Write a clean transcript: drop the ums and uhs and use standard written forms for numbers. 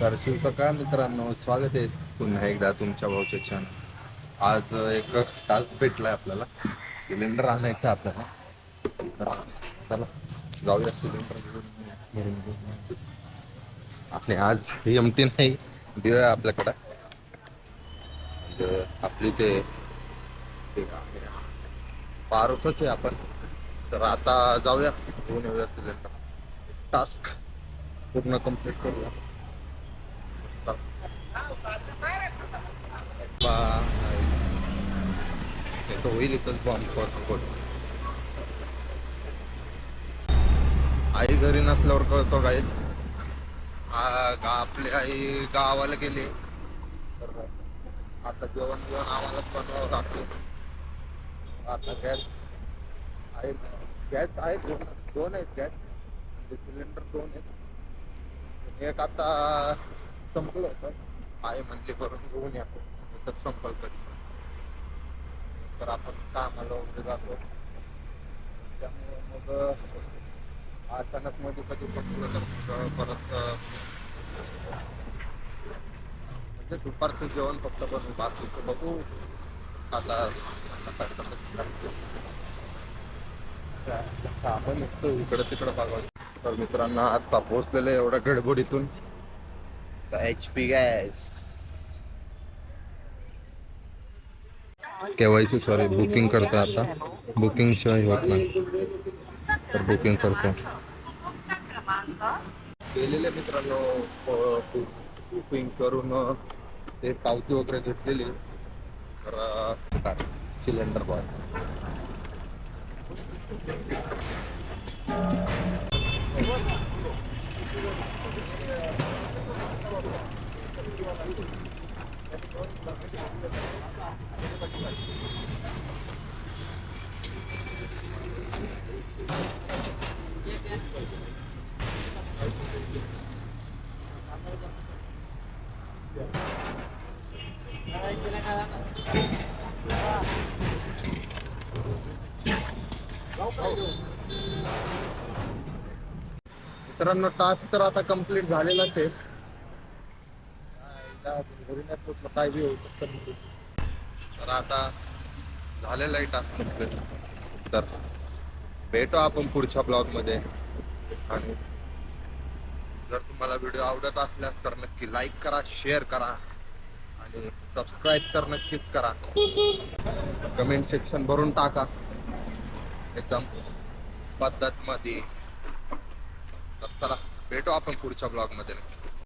तर शिवसकाळ मित्रांनो, स्वागत आहे पुन्हा एकदा तुमच्या भाऊच्या चॅनल. आज एक टास्क भेटलाय आपल्याला, सिलेंडर आणायचं आहे आपल्याला. तर चला जाऊया सिलेंडर घेऊन. आणि आज एमटी नाही, देऊया आपल्याकडं. म्हणजे आपली जे पारोच आहे आपण. तर आता जाऊया घेऊन येऊया सिलेंडर. टास्क पूर्ण कम्प्लीट करूया. तो होईल इथंच बॉम्ब स्फोट. आई घरी नसल्यावर कळतो काहीच. आपली आई गावाला गेली. तर आता जेवण जेवण आम्हालाच बनवावं लागतो. आता गॅस आहे, गॅस आहे दोन आहेत गॅस, म्हणजे सिलेंडर दोन आहेत. एक आता संपलं होतं, आई म्हणली करून घेऊन या, तर संपल कधी. तर आपण कामाला वगैरे जातो, त्यामुळे मग अचानक मध्ये कधी संपलं तर मग परत म्हणजे दुपारचं जेवण फक्त बनवू, बाकीचं बघू आता. आपण नुसतं इकडं तिकडं बघावं. तर मित्रांनो, आता पोहोचलेलं एवढ्या गडबडीतून HP gas. KYC sorry, booking करतो आता. बुकिंग शिवाय होत नाही, तर बुकिंग करतो. गेलेले मित्रांनो, बुकिंग करून ते पावती वगैरे घेतलेली. तर सिलेंडर बॉय मित्रांनो, टास्क तर आता कंप्लीट झालेलाच आहे. काय बी होऊ शकतं. तर आता झालेला आहे टास्क कंप्लीट. तर भेटू आपण पुढच्या ब्लॉगमध्ये. आणि जर तुम्हाला व्हिडिओ आवडत असल्यास तर नक्की लाईक करा, शेअर करा आणि सबस्क्राईब तर नक्कीच करा. कमेंट सेक्शन भरून टाका एकदम पद्धत मध्ये. तर चला भेटू आपण पुढच्या ब्लॉग मध्ये.